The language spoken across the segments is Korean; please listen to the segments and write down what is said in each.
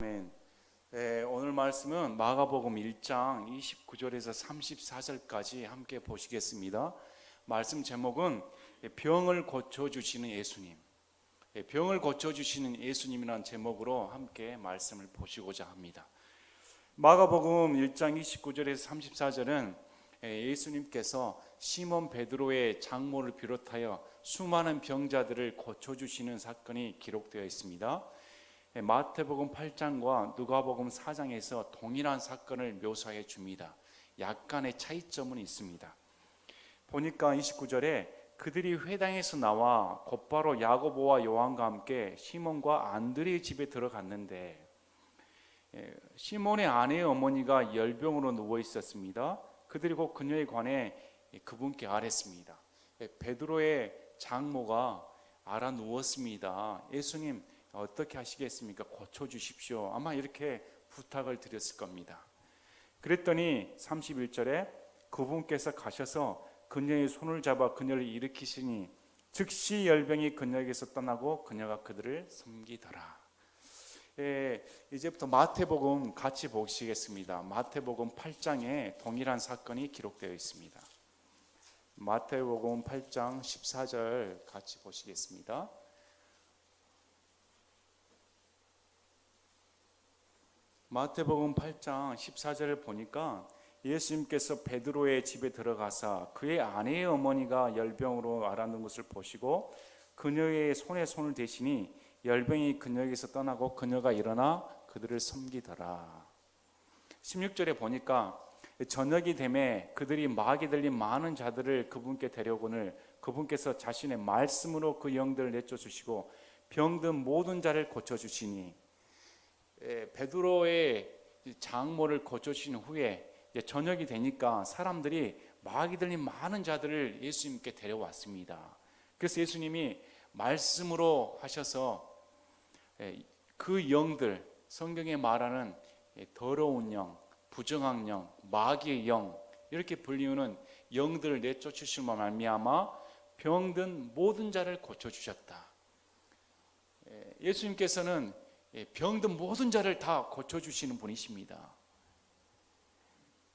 아멘. 네, 오늘 말씀은 마가복음 1장 29절에서 34절까지 함께 보시겠습니다. 말씀 제목은 병을 고쳐주시는 예수님. 병을 고쳐주시는 예수님이라는 제목으로 함께 말씀을 보시고자 합니다. 마가복음 1장 29절에서 34절은 예수님께서 시몬 베드로의 장모를 비롯하여 수많은 병자들을 고쳐주시는 사건이 기록되어 있습니다. 마태복음 8장과 누가복음 4장에서 동일한 사건을 묘사해 줍니다. 약간의 차이점은 있습니다. 보니까 29절에 그들이 회당에서 나와 곧바로 야고보와 요한과 함께 시몬과 안드레의 집에 들어갔는데 시몬의 아내의 어머니가 열병으로 누워 있었습니다. 그들이 곧 그녀에 관해 그분께 아뢰습니다. 베드로의 장모가 알아 누웠습니다. 예수님 어떻게 하시겠습니까? 고쳐주십시오. 아마 이렇게 부탁을 드렸을 겁니다. 그랬더니 31절에 그분께서 가셔서 그녀의 손을 잡아 그녀를 일으키시니 즉시 열병이 그녀에게서 떠나고 그녀가 그들을 섬기더라. 이제부터 마태복음 같이 보시겠습니다. 마태복음 8장에 동일한 사건이 기록되어 있습니다. 마태복음 8장 14절 같이 보시겠습니다. 마태복음 8장 14절을 보니까 예수님께서 베드로의 집에 들어가사 그의 아내의 어머니가 열병으로 앓는 것을 보시고 그녀의 손에 손을 대시니 열병이 그녀에게서 떠나고 그녀가 일어나 그들을 섬기더라. 16절에 보니까 저녁이 되매 그들이 마귀 들린 많은 자들을 그분께 데려오거늘 그분께서 자신의 말씀으로 그 영들을 내쫓으시고 병든 모든 자를 고쳐주시니 베드로의 장모를 고쳐주신 후에 저녁이 되니까 사람들이 마귀 들린 많은 자들을 예수님께 데려왔습니다. 그래서 예수님이 말씀으로 하셔서 그 영들, 성경에 말하는 더러운 영, 부정한 영, 마귀의 영 이렇게 불리우는 영들을 내쫓으심으로 말미암아 병든 모든 자를 고쳐주셨다. 예수님께서는 병든 모든 자를 다 고쳐주시는 분이십니다.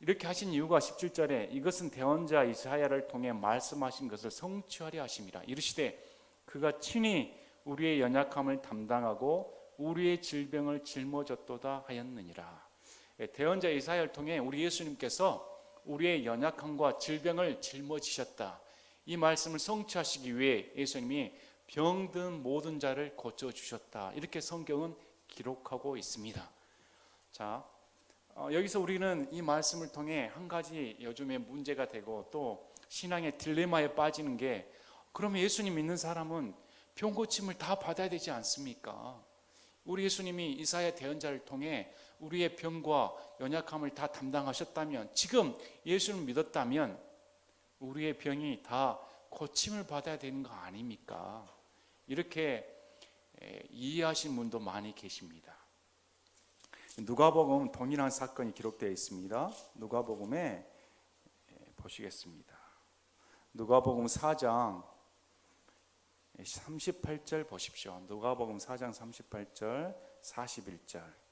이렇게 하신 이유가 17절에 이것은 대언자 이사야를 통해 말씀하신 것을 성취하려 하심이라. 이르시되 그가 친히 우리의 연약함을 담당하고 우리의 질병을 짊어졌도다 하였느니라. 대언자 이사야를 통해 우리 예수님께서 우리의 연약함과 질병을 짊어지셨다. 이 말씀을 성취하시기 위해 예수님이 병든 모든 자를 고쳐주셨다. 이렇게 성경은 기록하고 있습니다. 자, 여기서 우리는 이 말씀을 통해 한 가지 요즘에 문제가 되고 또 신앙의 딜레마에 빠지는 게 그러면 예수님 믿는 사람은 병 고침을 다 받아야 되지 않습니까? 우리 예수님이 이사야 대언자를 통해 우리의 병과 연약함을 다 담당하셨다면 지금 예수를 믿었다면 우리의 병이 다 고침을 받아야 되는 거 아닙니까? 이렇게 이해하신 분도 많이 계십니다. 누가복음 동일한 사건이 기록되어 있습니다. 누가복음에 보시겠습니다. 누가복음 4장 38절 보십시오. 누가복음 4장 38절 41절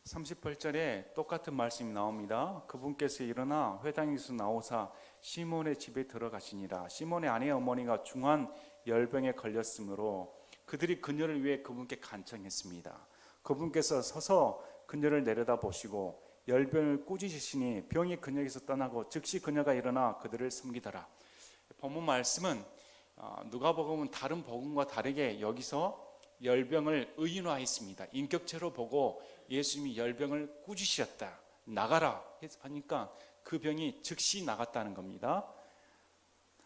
38절에 똑같은 말씀이 나옵니다. 그분께서 일어나 회당에서 나오사 시몬의 집에 들어가시니라. 시몬의 아내 어머니가 중한 열병에 걸렸으므로 그들이 그녀를 위해 그분께 간청했습니다. 그분께서 서서 그녀를 내려다보시고 열병을 꾸짖으시니 병이 그녀에게서 떠나고 즉시 그녀가 일어나 그들을 섬기더라. 본문 말씀은 누가복음은 다른 복음과 다르게 여기서 열병을 의인화했습니다. 인격체로 보고 예수님이 열병을 꾸짖으셨다. 나가라 하니까 그 병이 즉시 나갔다는 겁니다.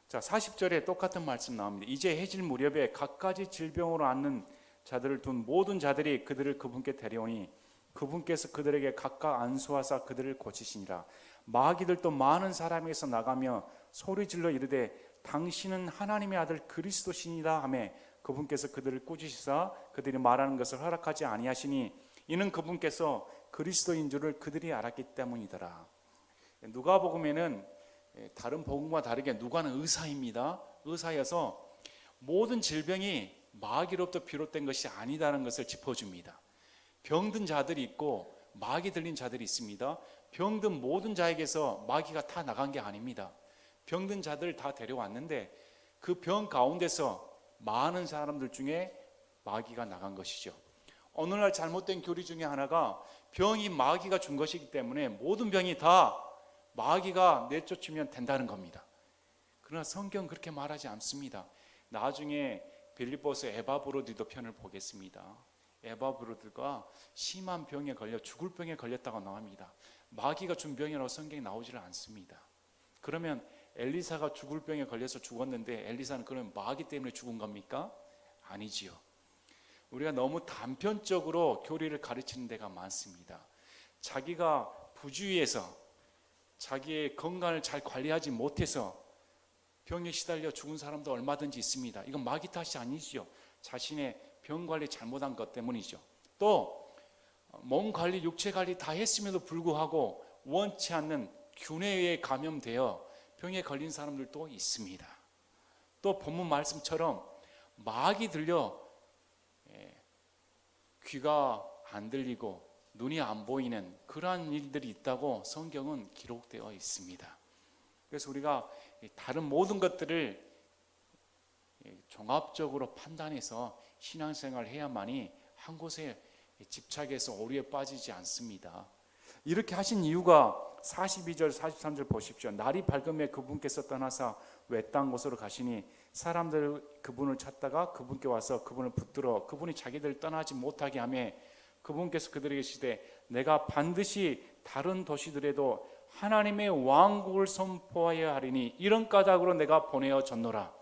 자, 40절에 똑같은 말씀 나옵니다. 이제 해질 무렵에 갖가지 질병으로 앓는 자들을 둔 모든 자들이 그들을 그분께 데려오니 그분께서 그들에게 각각 안수하사 그들을 고치시니라. 마귀들도 많은 사람에게서 나가며 소리질러 이르되 당신은 하나님의 아들 그리스도시니라 하며 그분께서 그들을 꾸짖으사 그들이 말하는 것을 허락하지 아니하시니 이는 그분께서 그리스도인 줄을 그들이 알았기 때문이더라. 누가복음에는 다른 복음과 다르게 누가는 의사입니다. 의사여서 모든 질병이 마귀로부터 비롯된 것이 아니다는 것을 짚어줍니다. 병든 자들이 있고 마귀 들린 자들이 있습니다. 병든 모든 자에게서 마귀가 다 나간 게 아닙니다. 병든 자들을 다 데려왔는데 그 병 가운데서 많은 사람들 중에 마귀가 나간 것이죠. 오늘날 잘못된 교리 중에 하나가 병이 마귀가 준 것이기 때문에 모든 병이 다 마귀가 내쫓으면 된다는 겁니다. 그러나 성경은 그렇게 말하지 않습니다. 나중에 빌립보서 에바브로디도 편을 보겠습니다. 에바브로드가 심한 병에 걸려 죽을 병에 걸렸다고 나옵니다. 마귀가 준 병이라고 성경에 나오지를 않습니다. 그러면 엘리사가 죽을 병에 걸려서 죽었는데 엘리사는 그러면 마귀 때문에 죽은 겁니까? 아니지요. 우리가 너무 단편적으로 교리를 가르치는 데가 많습니다. 자기가 부주의해서 자기의 건강을 잘 관리하지 못해서 병에 시달려 죽은 사람도 얼마든지 있습니다. 이건 마귀 탓이 아니지요. 자신의 병 관리 잘못한 것 때문이죠. 또 몸 관리, 육체 관리 다 했음에도 불구하고 원치 않는 균에 감염되어 병에 걸린 사람들도 있습니다. 또 본문 말씀처럼 마귀 들려 귀가 안 들리고 눈이 안 보이는 그러한 일들이 있다고 성경은 기록되어 있습니다. 그래서 우리가 다른 모든 것들을 종합적으로 판단해서 신앙생활을 해야만이 한 곳에 집착해서 오류에 빠지지 않습니다. 이렇게 하신 이유가 42절 43절 보십시오. 날이 밝음에 그분께서 떠나사 외딴 곳으로 가시니 사람들 그분을 찾다가 그분께 와서 그분을 붙들어 그분이 자기들을 떠나지 못하게 하며 그분께서 그들에게 이르시되 내가 반드시 다른 도시들에도 하나님의 왕국을 선포하여야 하리니 이런 까닭으로 내가 보내어 줬노라.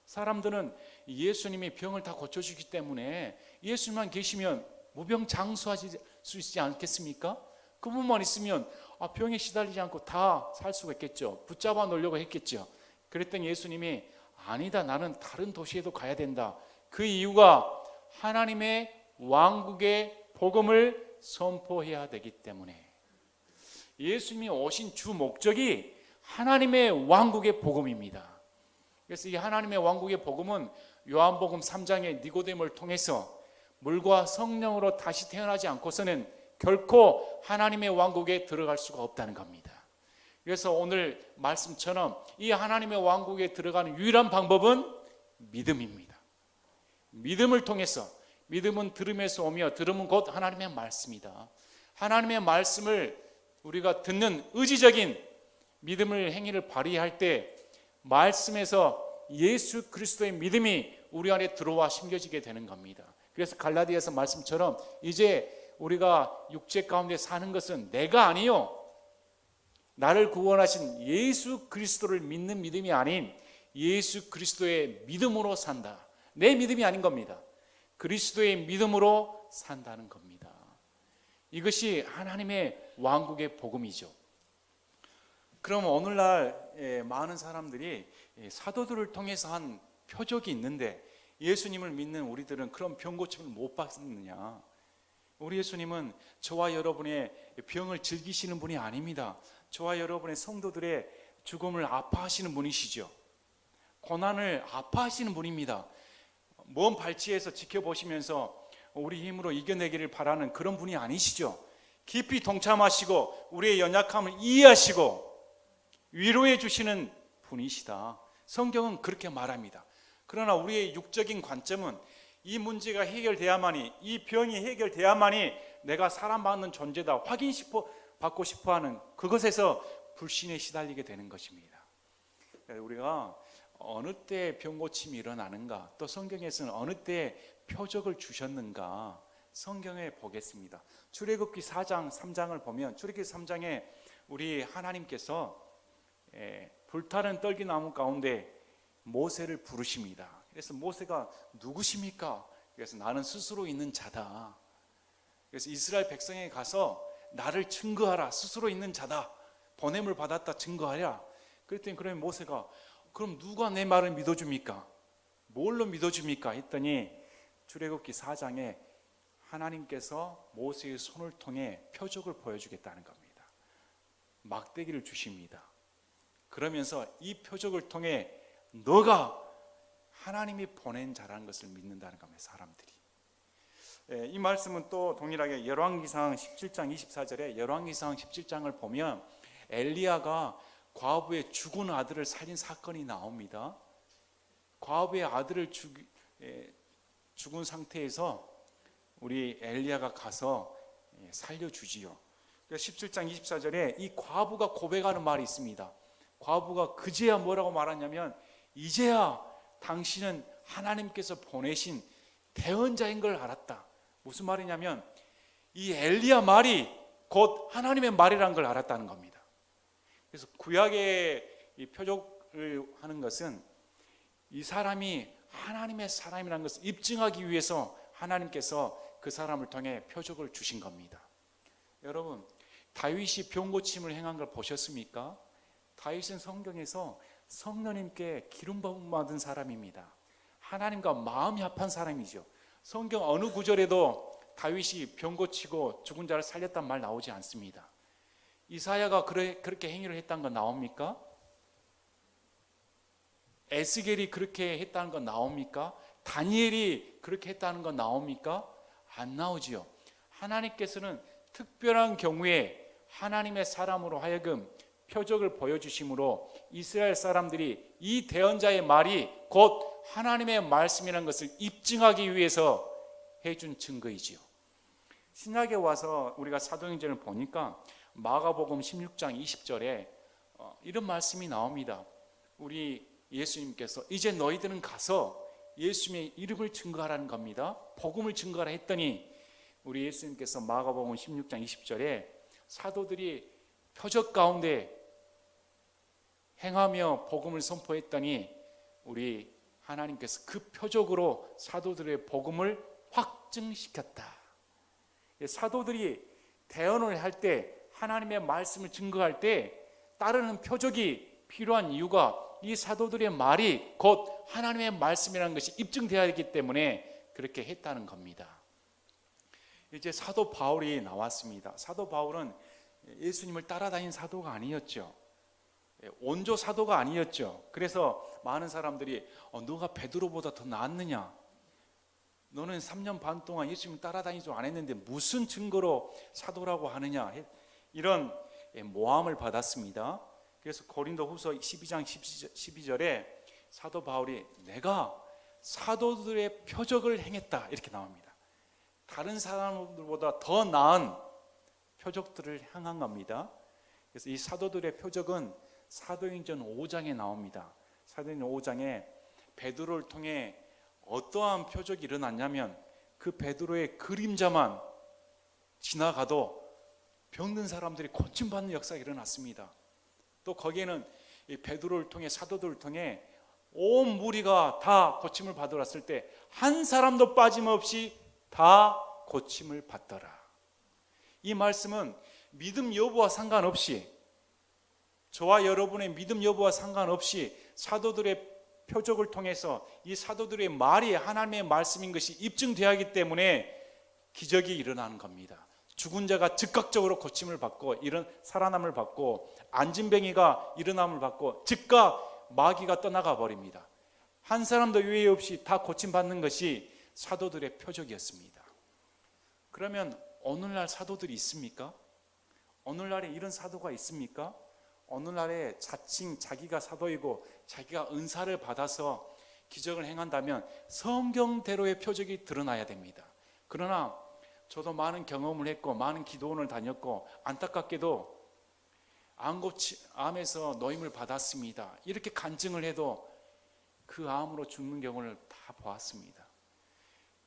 사람들은 예수님이 병을 다 고쳐주기 때문에 예수님만 계시면 무병장수하실 수 있지 않겠습니까? 그분만 있으면 병에 시달리지 않고 다 살 수가 있겠죠. 붙잡아 놓으려고 했겠죠. 그랬더니 예수님이 아니다, 나는 다른 도시에도 가야 된다. 그 이유가 하나님의 왕국의 복음을 선포해야 되기 때문에. 예수님이 오신 주 목적이 하나님의 왕국의 복음입니다. 그래서 이 하나님의 왕국의 복음은 요한복음 3장의 니고데모를 통해서 물과 성령으로 다시 태어나지 않고서는 결코 하나님의 왕국에 들어갈 수가 없다는 겁니다. 그래서 오늘 말씀처럼 이 하나님의 왕국에 들어가는 유일한 방법은 믿음입니다. 믿음을 통해서, 믿음은 들음에서 오며 들음은 곧 하나님의 말씀이다. 하나님의 말씀을 우리가 듣는 의지적인 믿음을 행위를 발휘할 때 말씀에서 예수 그리스도의 믿음이 우리 안에 들어와 심겨지게 되는 겁니다. 그래서 갈라디아서 말씀처럼 이제 우리가 육체 가운데 사는 것은 내가 아니요 나를 구원하신 예수 그리스도를 믿는 믿음이 아닌 예수 그리스도의 믿음으로 산다. 내 믿음이 아닌 겁니다. 그리스도의 믿음으로 산다는 겁니다. 이것이 하나님의 왕국의 복음이죠. 그럼 오늘날 많은 사람들이 사도들을 통해서 한 표적이 있는데 예수님을 믿는 우리들은 그런 병 고침을 못 받느냐? 우리 예수님은 저와 여러분의 병을 즐기시는 분이 아닙니다. 저와 여러분의 성도들의 죽음을 아파하시는 분이시죠. 고난을 아파하시는 분입니다. 먼 발치에서 지켜보시면서 우리 힘으로 이겨내기를 바라는 그런 분이 아니시죠. 깊이 동참하시고 우리의 연약함을 이해하시고 위로해 주시는 분이시다. 성경은 그렇게 말합니다. 그러나 우리의 육적인 관점은 이 문제가 해결돼야만이, 이 병이 해결돼야만이 내가 사랑받는 존재다 받고 싶어하는 그것에서 불신에 시달리게 되는 것입니다. 우리가 어느 때 병고침이 일어나는가, 또 성경에서는 어느 때 표적을 주셨는가 성경에 보겠습니다. 출애굽기 4장 3장을 보면 출애굽기 3장에 우리 하나님께서 불타는 떨기나무 가운데 모세를 부르십니다. 그래서 모세가 누구십니까? 그래서 나는 스스로 있는 자다. 그래서 이스라엘 백성에게 가서 나를 증거하라. 스스로 있는 자다. 보냄을 받았다 증거하라. 그랬더니 그러면 모세가 그럼 누가 내 말을 믿어줍니까? 뭘로 믿어줍니까? 했더니 출애굽기 4장에 하나님께서 모세의 손을 통해 표적을 보여주겠다는 겁니다. 막대기를 주십니다. 그러면서 이 표적을 통해 너가 하나님이 보낸 자라는 것을 믿는다는 겁니다. 사람들이. 이 말씀은 또 동일하게 열왕기상 17장 24절에 열왕기상 17장을 보면 엘리야가 과부의 죽은 아들을 살린 사건이 나옵니다. 과부의 아들을 죽은 상태에서 우리 엘리야가 가서 살려주지요. 17장 24절에 이 과부가 고백하는 말이 있습니다. 과부가 그제야 뭐라고 말하냐면 이제야 당신은 하나님께서 보내신 대언자인 걸 알았다. 무슨 말이냐면 이 엘리야 말이 곧 하나님의 말이라는 걸 알았다는 겁니다. 그래서 구약의 이 표적을 하는 것은 이 사람이 하나님의 사람이라는 것을 입증하기 위해서 하나님께서 그 사람을 통해 표적을 주신 겁니다. 여러분, 다윗이 병 고침을 행한 걸 보셨습니까? 다윗은 성경에서 성령님께 기름 부음 받은 사람입니다. 하나님과 마음이 합한 사람이죠. 성경 어느 구절에도 다윗이 병 고치고 죽은 자를 살렸단 말 나오지 않습니다. 이사야가 그렇게 행위를 했다는 건 나옵니까? 에스겔이 그렇게 했다는 건 나옵니까? 다니엘이 그렇게 했다는 건 나옵니까? 안 나오지요. 하나님께서는 특별한 경우에 하나님의 사람으로 하여금 표적을 보여주심으로 이스라엘 사람들이 이 대언자의 말이 곧 하나님의 말씀이라는 것을 입증하기 위해서 해준 증거이지요. 신약에 와서 우리가 사도행전을 보니까 마가복음 16장 20절에 이런 말씀이 나옵니다. 우리 예수님께서 이제 너희들은 가서 예수님의 이름을 증거하라는 겁니다. 복음을 증거하라 했더니 우리 예수님께서 마가복음 16장 20절에 사도들이 표적 가운데 행하며 복음을 선포했더니 우리 하나님께서 그 표적으로 사도들의 복음을 확증시켰다. 사도들이 대언을 할 때 하나님의 말씀을 증거할 때 따르는 표적이 필요한 이유가 이 사도들의 말이 곧 하나님의 말씀이라는 것이 입증되어야 하기 때문에 그렇게 했다는 겁니다. 이제 사도 바울이 나왔습니다. 사도 바울은 예수님을 따라다닌 사도가 아니었죠. 온조 사도가 아니었죠. 그래서 많은 사람들이 너가 베드로보다 더 낫느냐? 너는 3년 반 동안 예수님 따라다니지 않았는데 무슨 증거로 사도라고 하느냐? 이런 모함을 받았습니다. 그래서 고린도후서 12장 12절에 사도 바울이 내가 사도들의 표적을 행했다 이렇게 나옵니다. 다른 사람들보다 더 나은 표적들을 행한 겁니다. 그래서 이 사도들의 표적은 사도행전 5장에 나옵니다. 사도행전 5장에 베드로를 통해 어떠한 표적이 일어났냐면 그 베드로의 그림자만 지나가도 병든 사람들이 고침받는 역사가 일어났습니다. 또 거기에는 이 베드로를 통해 사도들을 통해 온 무리가 다 고침을 받으러 왔을 때 한 사람도 빠짐없이 다 고침을 받더라. 이 말씀은 믿음 여부와 상관없이 저와 여러분의 믿음 여부와 상관없이 사도들의 표적을 통해서 이 사도들의 말이 하나님의 말씀인 것이 입증되어야 하기 때문에 기적이 일어나는 겁니다. 죽은 자가 즉각적으로 고침을 받고 살아남을 받고 안진뱅이가 일어남을 받고 즉각 마귀가 떠나가 버립니다. 한 사람도 유해 없이 다 고침받는 것이 사도들의 표적이었습니다. 그러면 오늘날 사도들이 있습니까? 오늘날에 이런 사도가 있습니까? 오늘날에 자칭 자기가 사도이고 자기가 은사를 받아서 기적을 행한다면 성경대로의 표적이 드러나야 됩니다. 그러나 저도 많은 경험을 했고 많은 기도원을 다녔고 안타깝게도 암에서 노임을 받았습니다. 이렇게 간증을 해도 그 암으로 죽는 경우를 다 보았습니다.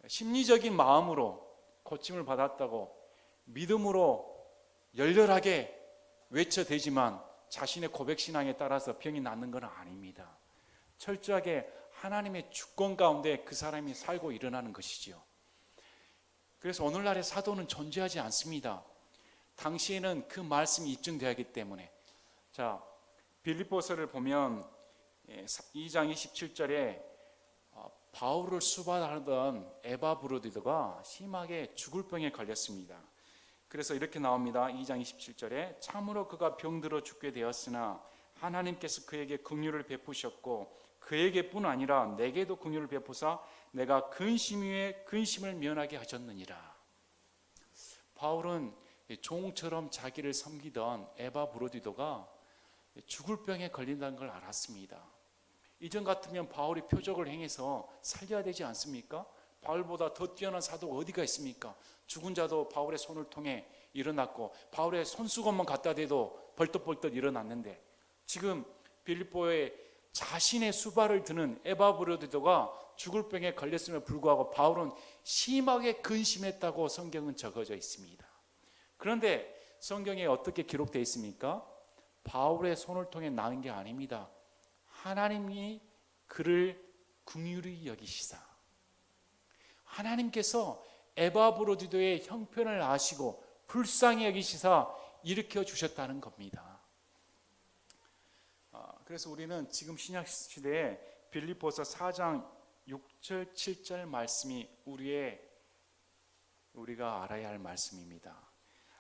심리적인 마음으로 고침을 받았다고 믿음으로 열렬하게 외쳐대지만 자신의 고백신앙에 따라서 병이 낫는 건 아닙니다. 철저하게 하나님의 주권 가운데 그 사람이 살고 일어나는 것이지요. 그래서 오늘날의 사도는 존재하지 않습니다. 당시에는 그 말씀이 입증되었기 때문에. 자, 빌립보서를 보면 2장 27절에 바울을 수발하던 에바브로디도가 심하게 죽을 병에 걸렸습니다. 그래서 이렇게 나옵니다. 2장 27절에 참으로 그가 병들어 죽게 되었으나 하나님께서 그에게 긍휼을 베푸셨고 그에게뿐 아니라 내게도 긍휼을 베푸사 내가 근심 위에 근심을 면하게 하셨느니라. 바울은 종처럼 자기를 섬기던 에바브로디도가 죽을 병에 걸린다는 걸 알았습니다. 이전 같으면 바울이 표적을 행해서 살려야 되지 않습니까? 바울보다 더 뛰어난 사도가 어디가 있습니까? 죽은 자도 바울의 손을 통해 일어났고 바울의 손수건만 갖다 대도 벌떡벌떡 일어났는데, 지금 빌립보에 자신의 수발을 드는 에바브로디도가 죽을 병에 걸렸음에 불구하고 바울은 심하게 근심했다고 성경은 적어져 있습니다. 그런데 성경에 어떻게 기록되어 있습니까? 바울의 손을 통해 나은 게 아닙니다. 하나님이 그를 긍휼히 여기시사, 하나님께서 에바브로디도의 형편을 아시고 불쌍히 여기시사 일으켜 주셨다는 겁니다. 그래서 우리는 지금 신약 시대에 빌립보서 4장 6절 7절 말씀이 우리가 알아야 할 말씀입니다.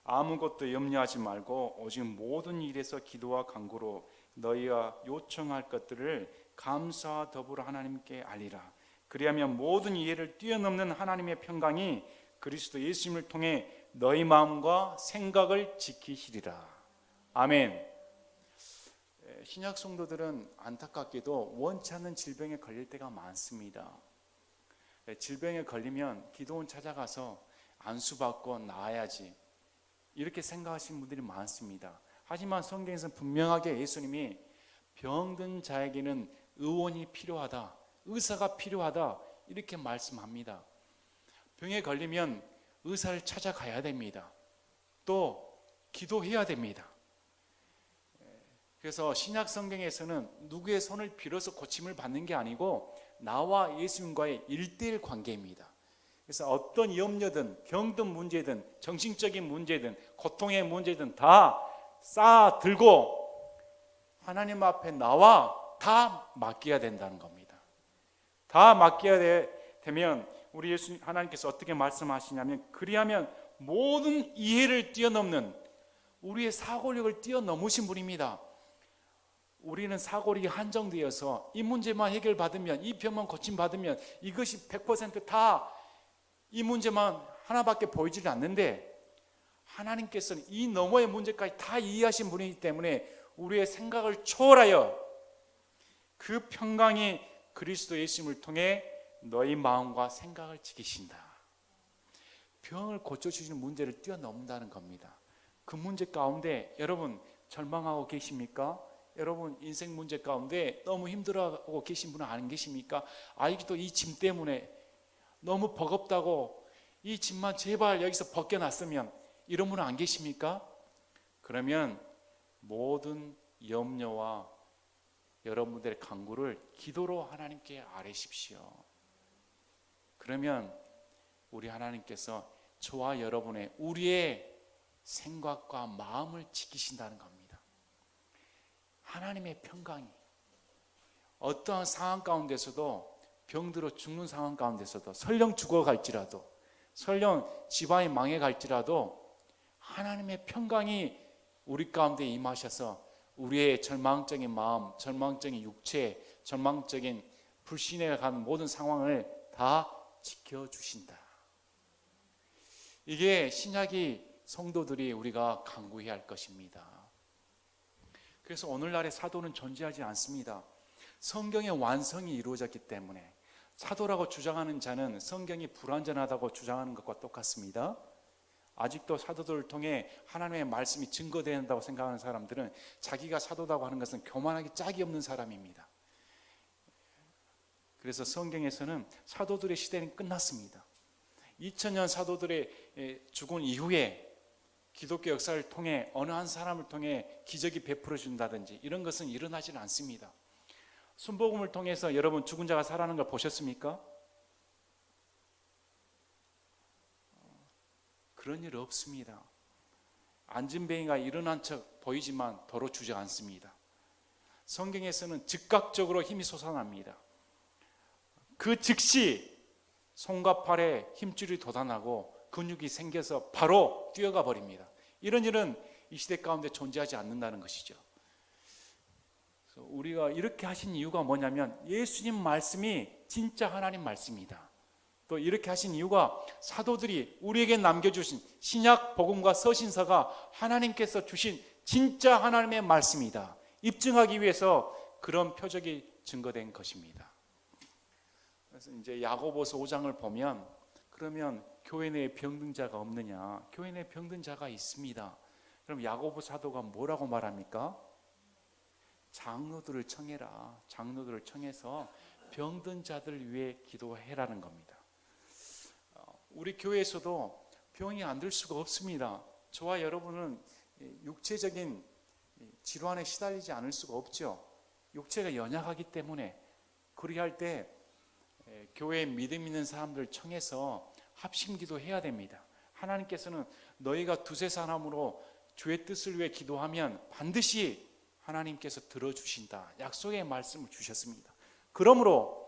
아무것도 염려하지 말고 오직 모든 일에서 기도와 간구로 너희가 요청할 것들을 감사와 더불어 하나님께 알리라. 그리하면 모든 이해를 뛰어넘는 하나님의 평강이 그리스도 예수님을 통해 너희 마음과 생각을 지키시리라. 아멘. 신약 성도들은 안타깝게도 원치 않는 질병에 걸릴 때가 많습니다. 질병에 걸리면 기도원 찾아가서 안수받고 나아야지, 이렇게 생각하시는 분들이 많습니다. 하지만 성경에서는 분명하게 예수님이 병든 자에게는 의원이 필요하다, 의사가 필요하다, 이렇게 말씀합니다. 병에 걸리면 의사를 찾아가야 됩니다. 또 기도해야 됩니다. 그래서 신약 성경에서는 누구의 손을 빌어서 고침을 받는 게 아니고 나와 예수님과의 1:1 관계입니다. 그래서 어떤 염려든 병든 문제든 정신적인 문제든 고통의 문제든 다 쌓아 들고 하나님 앞에 나와 다 맡겨야 된다는 겁니다. 다 맡겨야 되면 우리 하나님께서 어떻게 말씀하시냐면, 그리하면 모든 이해를 뛰어넘는, 우리의 사고력을 뛰어넘으신 분입니다. 우리는 사고력이 한정되어서 이 문제만 해결받으면, 이 병만 고침받으면 이것이 100% 다 이 문제만 하나밖에 보이질 않는데, 하나님께서는 이 너머의 문제까지 다 이해하신 분이기 때문에 우리의 생각을 초월하여 그 평강이 그리스도 예수님을 통해 너희 마음과 생각을 지키신다. 병을 고쳐주시는 문제를 뛰어넘는다는 겁니다. 그 문제 가운데 여러분 절망하고 계십니까? 여러분 인생 문제 가운데 너무 힘들어하고 계신 분은 안 계십니까? 아직도 이 짐 때문에 너무 버겁다고 이 짐만 제발 여기서 벗겨놨으면, 이런 분은 안 계십니까? 그러면 모든 염려와 여러분들의 간구를 기도로 하나님께 아뢰십시오. 그러면 우리 하나님께서 저와 여러분의 우리의 생각과 마음을 지키신다는 겁니다. 하나님의 평강이 어떠한 상황 가운데서도, 병들어 죽는 상황 가운데서도, 설령 죽어갈지라도, 설령 집안이 망해갈지라도 하나님의 평강이 우리 가운데 임하셔서 우리의 절망적인 마음, 절망적인 육체, 절망적인 불신에 간 모든 상황을 다 지켜주신다. 이게 신약의 성도들이 우리가 간구해야 할 것입니다. 그래서 오늘날의 사도는 존재하지 않습니다. 성경의 완성이 이루어졌기 때문에 사도라고 주장하는 자는 성경이 불완전하다고 주장하는 것과 똑같습니다. 아직도 사도들을 통해 하나님의 말씀이 증거된다고 생각하는 사람들은 자기가 사도라고 하는 것은 교만하기 짝이 없는 사람입니다. 그래서 성경에서는 사도들의 시대는 끝났습니다. 2000년 사도들의 죽은 이후에 기독교 역사를 통해 어느 한 사람을 통해 기적이 베풀어준다든지 이런 것은 일어나지는 않습니다. 순복음을 통해서 여러분 죽은 자가 살아나는 걸 보셨습니까? 그런 일 없습니다. 안진뱅이가 일어난 척 보이지만 도로 주저앉습니다. 성경에서는 즉각적으로 힘이 솟아납니다. 그 즉시 손과 팔에 힘줄이 돋아나고 근육이 생겨서 바로 뛰어가 버립니다. 이런 일은 이 시대 가운데 존재하지 않는다는 것이죠. 그래서 우리가 이렇게 하신 이유가 뭐냐면 예수님 말씀이 진짜 하나님 말씀이다. 또 이렇게 하신 이유가 사도들이 우리에게 남겨주신 신약 복음과 서신서가 하나님께서 주신 진짜 하나님의 말씀이다 입증하기 위해서 그런 표적이 증거된 것입니다. 그래서 이제 야고보서 5장을 보면 그러면 교회 내에 병든 자가 없느냐? 교회 내에 병든 자가 있습니다. 그럼 야고보 사도가 뭐라고 말합니까? 장로들을 청해라. 장로들을 청해서 병든 자들 위해 기도해라는 겁니다. 우리 교회에서도 병이 안 들 수가 없습니다. 저와 여러분은 육체적인 질환에 시달리지 않을 수가 없죠. 육체가 연약하기 때문에 그리할 때 교회에 믿음 있는 사람들 청해서 합심기도 해야 됩니다. 하나님께서는 너희가 두세 사람으로 주의 뜻을 위해 기도하면 반드시 하나님께서 들어주신다. 약속의 말씀을 주셨습니다. 그러므로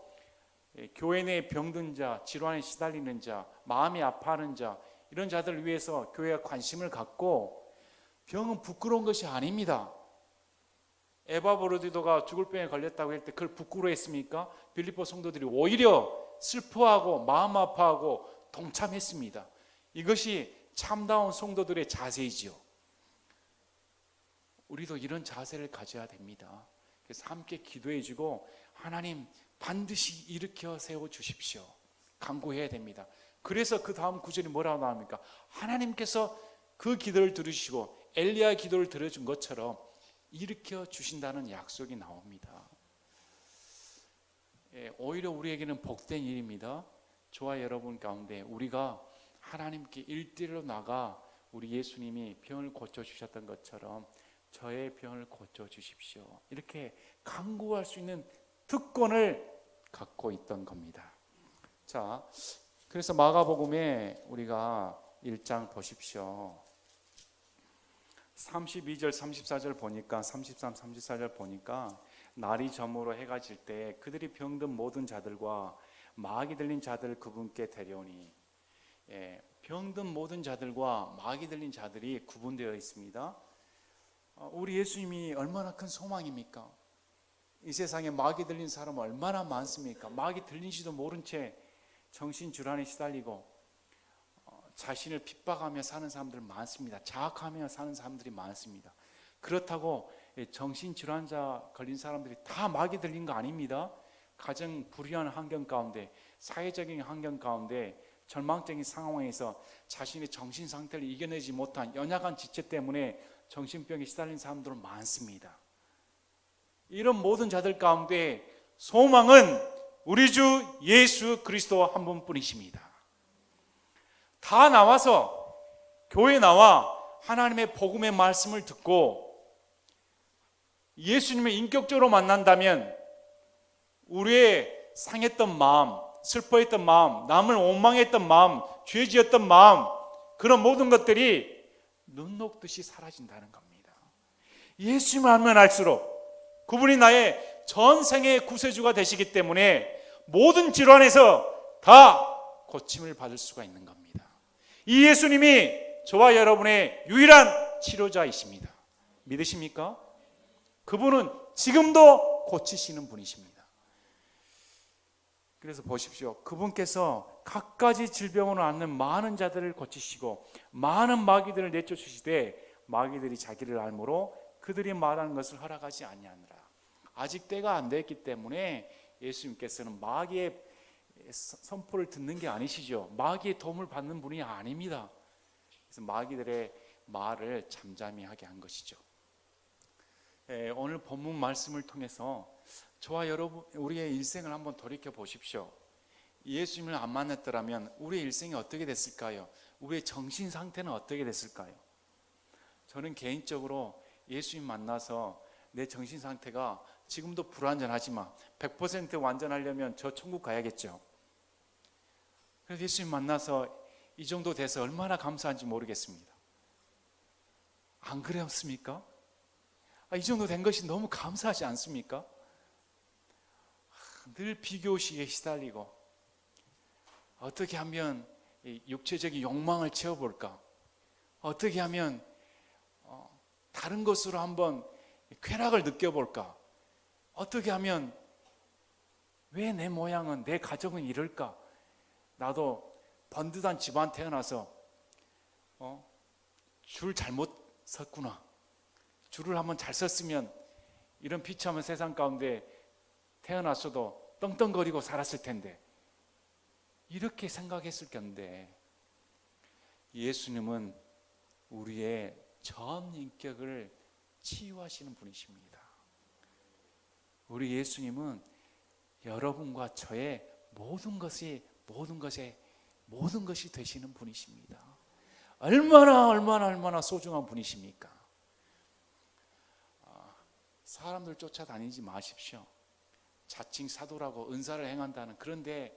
교회 내 병든 자, 질환에 시달리는 자, 마음이 아파하는 자 이런 자들을 위해서 교회가 관심을 갖고 병은 부끄러운 것이 아닙니다. 에바브로디도가 죽을 병에 걸렸다고 할 때 그걸 부끄러워했습니까? 빌립보 성도들이 오히려 슬퍼하고 마음 아파하고 동참했습니다. 이것이 참다운 성도들의 자세이지요. 우리도 이런 자세를 가져야 됩니다. 그래서 함께 기도해주고 하나님 반드시 일으켜 세워주십시오. 간구해야 됩니다. 그래서 그 다음 구절이 뭐라고 나옵니까? 하나님께서 그 기도를 들으시고 엘리야의 기도를 들어준 것처럼 일으켜 주신다는 약속이 나옵니다. 오히려 우리에게는 복된 일입니다. 저와 여러분 가운데 우리가 하나님께 1대1로 나가 우리 예수님이 병을 고쳐주셨던 것처럼 저의 병을 고쳐주십시오. 이렇게 간구할 수 있는 특권을 갖고 있던 겁니다. 자, 그래서 마가복음에 우리가 1장 보십시오. 32절 34절 보니까 33, 34절 보니까 날이 저물어 해가 질 때 그들이 병든 모든 자들과 마귀 들린 자들을 그분께 데려오니 병든 모든 자들과 마귀 들린 자들이 구분되어 있습니다. 우리 예수님이 얼마나 큰 소망입니까? 이 세상에 마귀 들린 사람 얼마나 많습니까? 마귀 들린지도 모른 채 정신질환에 시달리고 자신을 핍박하며 사는 사람들 많습니다. 자학하며 사는 사람들이 많습니다. 그렇다고 정신질환자 걸린 사람들이 다 마귀 들린 거 아닙니다. 가정 불의한 환경 가운데, 사회적인 환경 가운데 절망적인 상황에서 자신의 정신 상태를 이겨내지 못한 연약한 지체 때문에 정신병에 시달린 사람들은 많습니다. 이런 모든 자들 가운데 소망은 우리 주 예수 그리스도 한 분뿐이십니다. 다 나와서 교회에 나와 하나님의 복음의 말씀을 듣고 예수님을 인격적으로 만난다면 우리의 상했던 마음, 슬퍼했던 마음, 남을 원망했던 마음, 죄지었던 마음, 그런 모든 것들이 눈 녹듯이 사라진다는 겁니다. 예수님을 알면 알수록 그분이 나의 전생의 구세주가 되시기 때문에 모든 질환에서 다 고침을 받을 수가 있는 겁니다. 이 예수님이 저와 여러분의 유일한 치료자이십니다. 믿으십니까? 그분은 지금도 고치시는 분이십니다. 그래서 보십시오. 그분께서 갖가지 질병으로 앓는 많은 자들을 고치시고 많은 마귀들을 내쫓으시되 마귀들이 자기를 알므로 그들이 말하는 것을 허락하지 아니하느라. 아직 때가 안 됐기 때문에 예수님께서는 마귀의 선포를 듣는 게 아니시죠. 마귀의 도움을 받는 분이 아닙니다. 그래서 마귀들의 말을 잠잠히 하게 한 것이죠. 오늘 본문 말씀을 통해서 저와 여러분 우리의 일생을 한번 돌이켜 보십시오. 예수님을 안 만났더라면 우리의 일생이 어떻게 됐을까요? 우리의 정신 상태는 어떻게 됐을까요? 저는 개인적으로 예수님 만나서 내 정신 상태가 지금도 불완전하지만 100% 완전하려면 저 천국 가야겠죠. 그래서 예수님 만나서 이 정도 돼서 얼마나 감사한지 모르겠습니다. 안 그랬습니까? 이 정도 된 것이 너무 감사하지 않습니까? 늘 비교의식에 시달리고 어떻게 하면 육체적인 욕망을 채워볼까? 어떻게 하면 다른 것으로 한번 쾌락을 느껴볼까? 어떻게 하면 왜 내 모양은, 내 가정은 이럴까? 나도 번듯한 집안 태어나서 줄 잘못 섰구나. 줄을 한번 잘 섰으면 이런 비참한 세상 가운데 태어났어도 떵떵거리고 살았을 텐데, 이렇게 생각했을 건데, 예수님은 우리의 전 인격을 치유하시는 분이십니다. 우리 예수님은 여러분과 저의 모든 것이 되시는 분이십니다. 얼마나 소중한 분이십니까? 사람들 쫓아다니지 마십시오. 자칭 사도라고 은사를 행한다는 그런데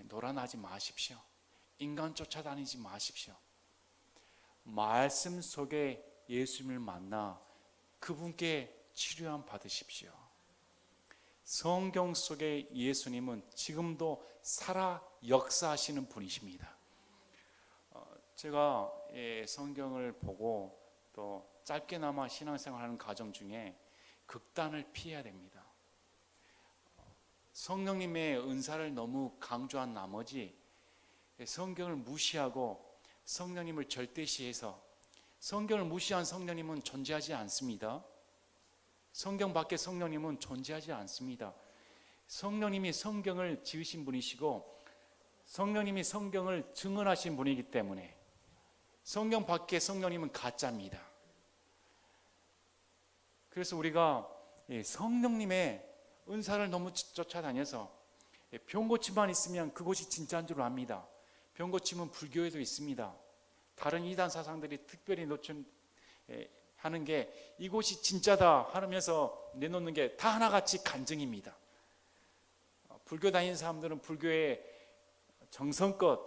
놀아나지 마십시오. 인간 쫓아다니지 마십시오. 말씀 속에 예수님을 만나 그분께 치료함 받으십시오. 성경 속의 예수님은 지금도 살아 역사하시는 분이십니다. 제가 성경을 보고 또 짧게나마 신앙생활하는 과정 중에 극단을 피해야 됩니다. 성령님의 은사를 너무 강조한 나머지 성경을 무시하고 성령님을 절대시해서, 성경을 무시한 성령님은 존재하지 않습니다. 성경 밖에 성령님은 존재하지 않습니다. 성령님이 성경을 지으신 분이시고 성령님이 성경을 증언하신 분이기 때문에 성경 밖에 성령님은 가짜입니다. 그래서 우리가 성령님의 은사를 너무 쫓아다녀서 병 고침만 있으면 그곳이 진짜인 줄 압니다. 병 고침은 불교에도 있습니다. 다른 이단 사상들이 특별히 하는 게 이곳이 진짜다 하면서 내놓는 게 다 하나같이 간증입니다. 불교 다니는 사람들은 불교에 정성껏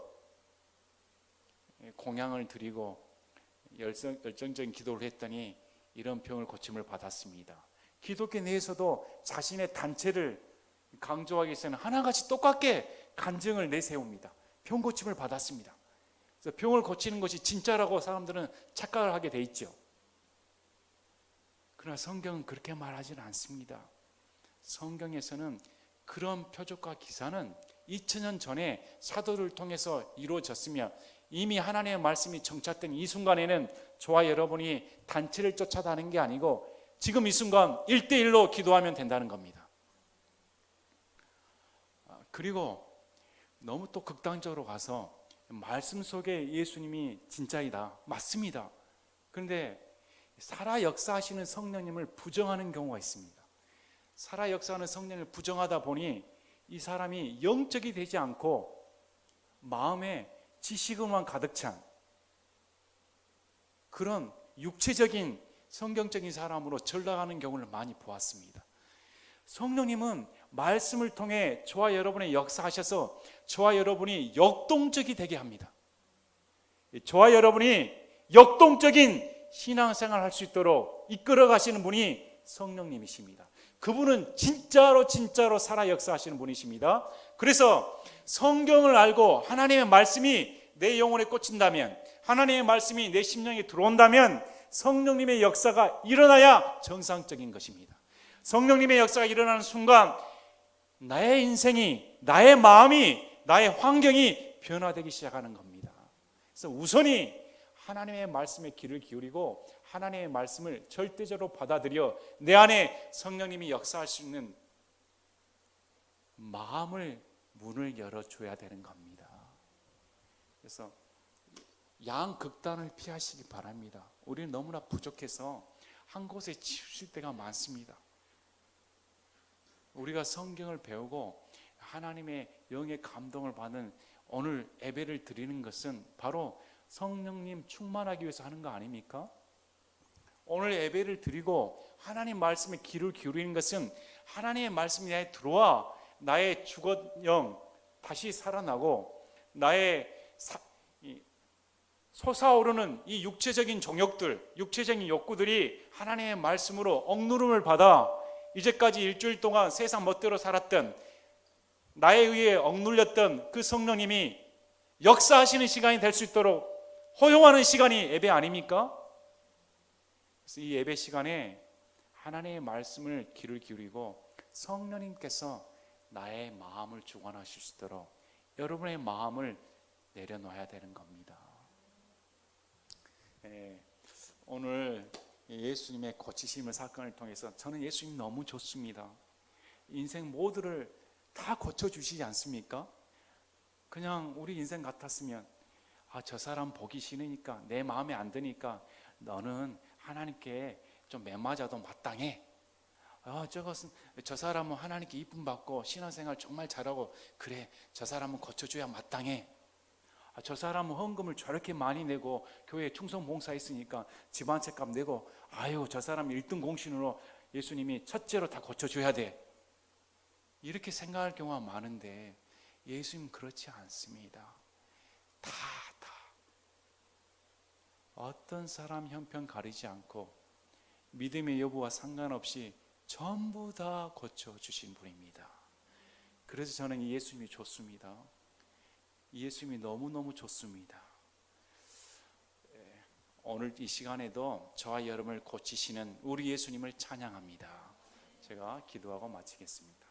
공양을 드리고 열정적인 기도를 했더니 이런 병을 고침을 받았습니다. 기독교 내에서도 자신의 단체를 강조하기 위해서는 하나같이 똑같게 간증을 내세웁니다. 병 고침을 받았습니다. 그래서 병을 고치는 것이 진짜라고 사람들은 착각을 하게 돼 있죠. 그러나 성경은 그렇게 말하지는 않습니다. 성경에서는 그런 표적과 기사는 2000년 전에 사도를 통해서 이루어졌으며 이미 하나님의 말씀이 정착된 이 순간에는 저와 여러분이 단체를 쫓아다니는 게 아니고 지금 이 순간 1대1로 기도하면 된다는 겁니다. 그리고 너무 또 극단적으로 가서 말씀 속에 예수님이 진짜이다. 맞습니다. 그런데 살아 역사하시는 성령님을 부정하는 경우가 있습니다. 살아 역사하는 성령을 부정하다 보니 이 사람이 영적이 되지 않고 마음에 지식으로만 가득 찬 그런 육체적인 성경적인 사람으로 전락하는 경우를 많이 보았습니다. 성령님은 말씀을 통해 저와 여러분의 역사하셔서 저와 여러분이 역동적이 되게 합니다. 저와 여러분이 역동적인 신앙생활을 할 수 있도록 이끌어 가시는 분이 성령님이십니다. 그분은 진짜로 살아 역사하시는 분이십니다. 그래서 성경을 알고 하나님의 말씀이 내 영혼에 꽂힌다면, 하나님의 말씀이 내 심령에 들어온다면 성령님의 역사가 일어나야 정상적인 것입니다. 성령님의 역사가 일어나는 순간 나의 인생이, 나의 마음이, 나의 환경이 변화되기 시작하는 겁니다. 그래서 우선이 하나님의 말씀에 귀를 기울이고 하나님의 말씀을 절대적으로 받아들여 내 안에 성령님이 역사할 수 있는 마음을 문을 열어줘야 되는 겁니다. 그래서 양극단을 피하시기 바랍니다. 우리는 너무나 부족해서 한 곳에 치우칠 때가 많습니다. 우리가 성경을 배우고 하나님의 영의 감동을 받는 오늘 예배를 드리는 것은 바로 성령님 충만하기 위해서 하는 거 아닙니까? 오늘 예배를 드리고 하나님 말씀에 귀를 기울이는 것은 하나님의 말씀이 나에 들어와 나의 죽은 영 다시 살아나고 나의 솟아오르는 이 육체적인 정욕들, 육체적인 욕구들이 하나님의 말씀으로 억누름을 받아 이제까지 일주일 동안 세상 멋대로 살았던 나에 의해 억눌렸던 그 성령님이 역사하시는 시간이 될 수 있도록 허용하는 시간이 예배 아닙니까? 그래서 이 예배 시간에 하나님의 말씀을 귀를 기울이고 성령님께서 나의 마음을 주관하실 수 있도록 여러분의 마음을 내려놓아야 되는 겁니다. 오늘 예수님의 고치심을 사건을 통해서 저는 예수님 너무 좋습니다. 인생 모두를 다 고쳐주시지 않습니까? 그냥 우리 인생 같았으면 저 사람 보기 싫으니까 내 마음에 안 드니까 너는 하나님께 좀 매맞아도 마땅해. 저 사람은 하나님께 이쁨 받고 신앙생활 정말 잘하고 그래 저 사람은 고쳐줘야 마땅해. 저 사람은 헌금을 저렇게 많이 내고 교회에 충성 봉사했으니까 집안채값 내고 저 사람 1등 공신으로 예수님이 첫째로 다 고쳐줘야 돼. 이렇게 생각할 경우가 많은데 예수님 그렇지 않습니다. 다 어떤 사람 형편 가리지 않고 믿음의 여부와 상관없이 전부 다 고쳐주신 분입니다. 그래서 저는 이 예수님이 좋습니다. 이 예수님이 너무너무 좋습니다. 오늘 이 시간에도 저와 여러분을 고치시는 우리 예수님을 찬양합니다. 제가 기도하고 마치겠습니다.